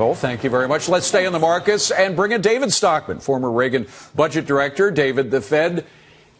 Michael, thank you very much. Let's stay in the markets and bring in David Stockman, former Reagan budget director. David, the Fed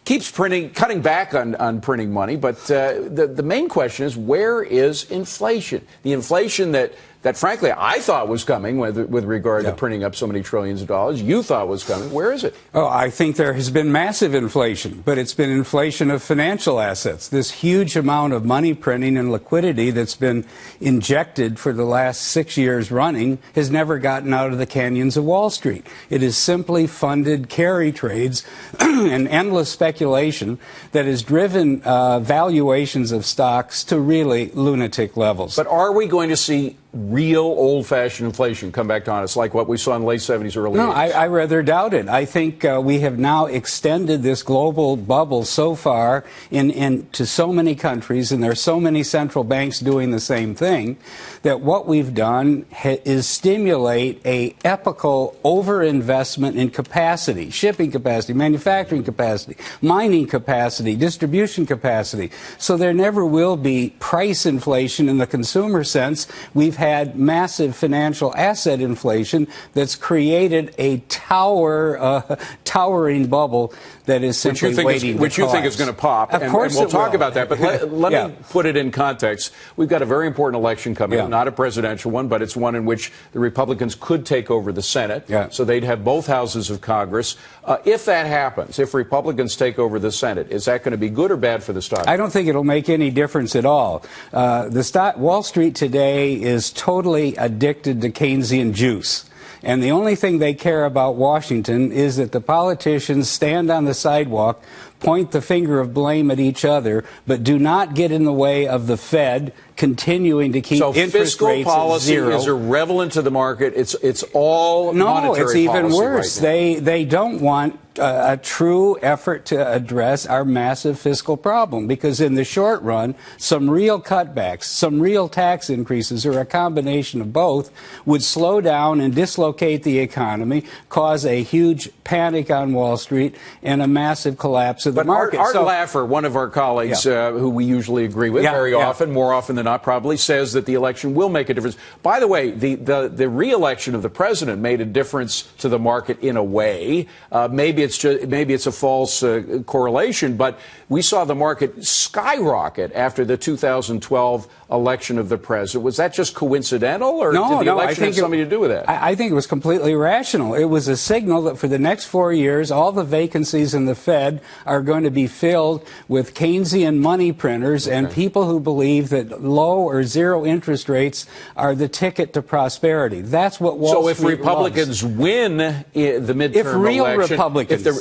keeps cutting back on printing money, but the main question is, where is inflation? The inflation that frankly I thought was coming with regard to printing up so many trillions of dollars. You thought was coming. Where is it? Oh, I think there has been massive inflation, but it's been inflation of financial assets. This huge amount of money printing and liquidity that's been injected for the last 6 years running has never gotten out of the canyons of Wall Street. It has simply funded carry trades and endless speculation that has driven valuations of stocks to really lunatic levels. But are we going to see real old-fashioned inflation come back to us, like what we saw in the late 70s, early 80s? No, I rather doubt it. I think we have now extended this global bubble so far to so many countries, and there are so many central banks doing the same thing, that what we've done is stimulate a epical overinvestment in capacity, shipping capacity, manufacturing capacity, mining capacity, distribution capacity. So there never will be price inflation in the consumer sense. We've had massive financial asset inflation that's created a towering bubble that is simply waiting to which you think is going to pop. Of course, and we'll talk about that. But let me put it in context. We've got a very important election coming up, not a presidential one, but it's one in which the Republicans could take over the Senate. So they'd have both houses of Congress. If that happens, if Republicans take over the Senate, is that going to be good or bad for the stock? I don't think it'll make any difference at all. Wall Street today is totally addicted to Keynesian juice. And the only thing they care about Washington is that the politicians stand on the sidewalk, point the finger of blame at each other, but do not get in the way of the Fed continuing to keep interest rates at zero. So fiscal policy is irrelevant to the market. It's all monetary policy. No, it's even worse. Right now. They don't want a true effort to address our massive fiscal problem, because in the short run, some real cutbacks, some real tax increases, or a combination of both, would slow down and dislocate the economy, cause a huge panic on Wall Street, and a massive collapse of the market. Art Laffer, one of our colleagues, who we usually agree with very often, more often than not probably, says that the election will make a difference. By the way, the re-election of the president made a difference to the market in a way. Maybe it's a false correlation, but we saw the market skyrocket after the 2012 election of the president. Was that just coincidental, or did the election have something to do with that? I think it was completely rational. It was a signal that for the next 4 years, all the vacancies in the Fed are going to be filled with Keynesian money printers and people who believe that low or zero interest rates are the ticket to prosperity. That's what Wall Street So if Republicans win the midterm election,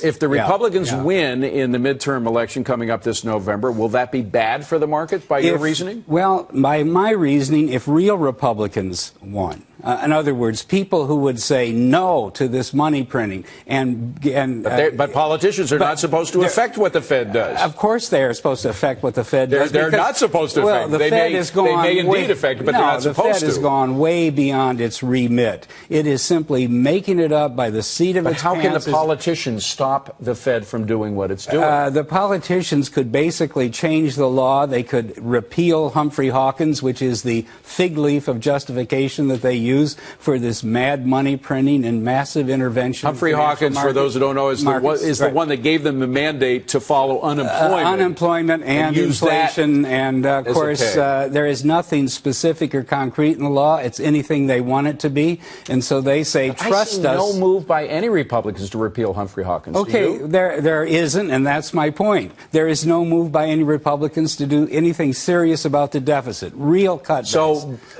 if the Republicans win in the midterm election coming up this November, will that be bad for the market by your reasoning? Well, by my reasoning, if real Republicans won, in other words, people who would say no to this money printing but politicians are not supposed to affect what the Fed does. Of course, they are supposed to affect what the Fed does. They're not supposed to affect. They may indeed affect, but they're not supposed to. The Fed has gone way beyond its remit. It is simply making it up by the seat of its pants. But how can the politicians stop the Fed from doing what it's doing? The politicians could basically change the law. They could repeal Humphrey Hawkins, which is the fig leaf of justification that they use for this mad money printing and massive intervention. Humphrey Hawkins, for those who don't know, is the one that gave them the mandate to follow unemployment and inflation. And, of course, there is nothing specific or concrete in the law. It's anything they want it to be. And so they say, trust us. I see no move by any Republicans to repeal Humphrey Hawkins. Okay, there isn't, and that's my point. There is no move by any Republicans to do anything serious about the deficit. Real cutbacks.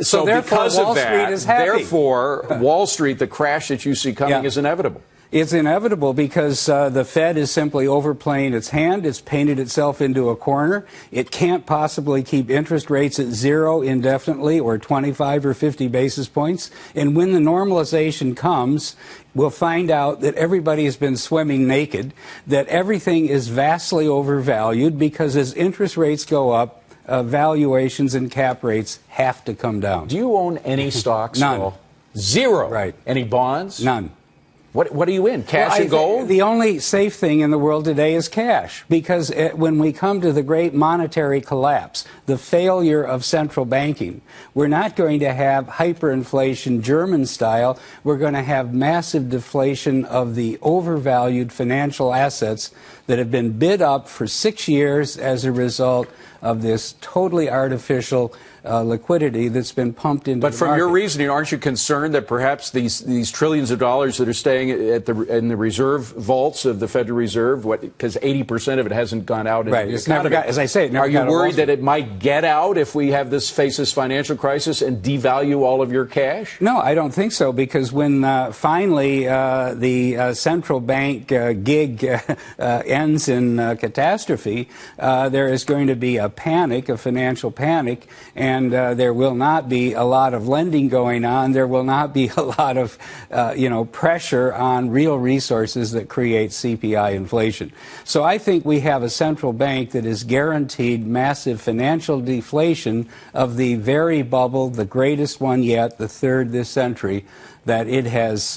So therefore, because Wall of that, Street is happy. Therefore, Wall Street, the crash that you see coming is inevitable. It's inevitable because the Fed is simply overplaying its hand. It's painted itself into a corner. It can't possibly keep interest rates at zero indefinitely, or 25 or 50 basis points. And when the normalization comes, we'll find out that everybody has been swimming naked, that everything is vastly overvalued, because as interest rates go up, valuations and cap rates have to come down. Do you own any stocks? None. Zero? Right. Any bonds? None. What are you in? Cash and gold? The only safe thing in the world today is cash, because when we come to the great monetary collapse, the failure of central banking, we're not going to have hyperinflation German style. We're going to have massive deflation of the overvalued financial assets that have been bid up for 6 years as a result of this totally artificial liquidity that's been pumped into the market. But from your reasoning, aren't you concerned that perhaps these trillions of dollars that are staying in the reserve vaults of the Federal Reserve, because 80% of it hasn't gone out into the economy, as I say, it never are you worried that it might get out if we face this financial crisis and devalue all of your cash? No, I don't think so, because when finally the central bank gig ends in catastrophe, there is going to be a panic, a financial panic, and there will not be a lot of lending going on. There will not be a lot of pressure on real resources that create CPI inflation. So I think we have a central bank that is guaranteed massive financial deflation of the very bubble, the greatest one yet, the third this century, that it has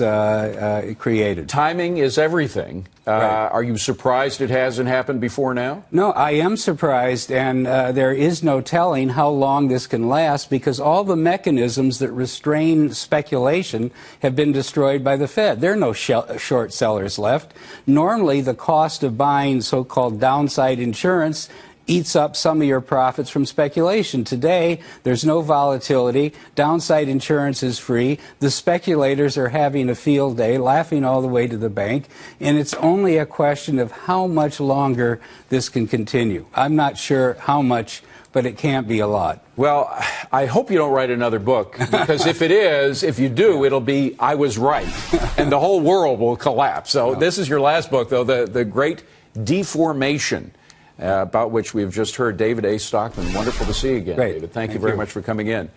created. Timing is everything. Right. Are you surprised it hasn't happened before now? No, I am surprised, and there is no telling how long this can last, because all the mechanisms that restrain speculation have been destroyed by the Fed. There are no short sellers left. Normally, the cost of buying so-called downside insurance eats up some of your profits from speculation. Today, there's no volatility. Downside insurance is free. The speculators are having a field day, laughing all the way to the bank. And it's only a question of how much longer this can continue. I'm not sure how much, but it can't be a lot. Well, I hope you don't write another book, because if you do, it'll be I Was Right, and the whole world will collapse. So This is your last book, though, The Great Deformation, about which we've just heard. David A. Stockman, wonderful to see you again, Great. David. Thank you very much for coming in.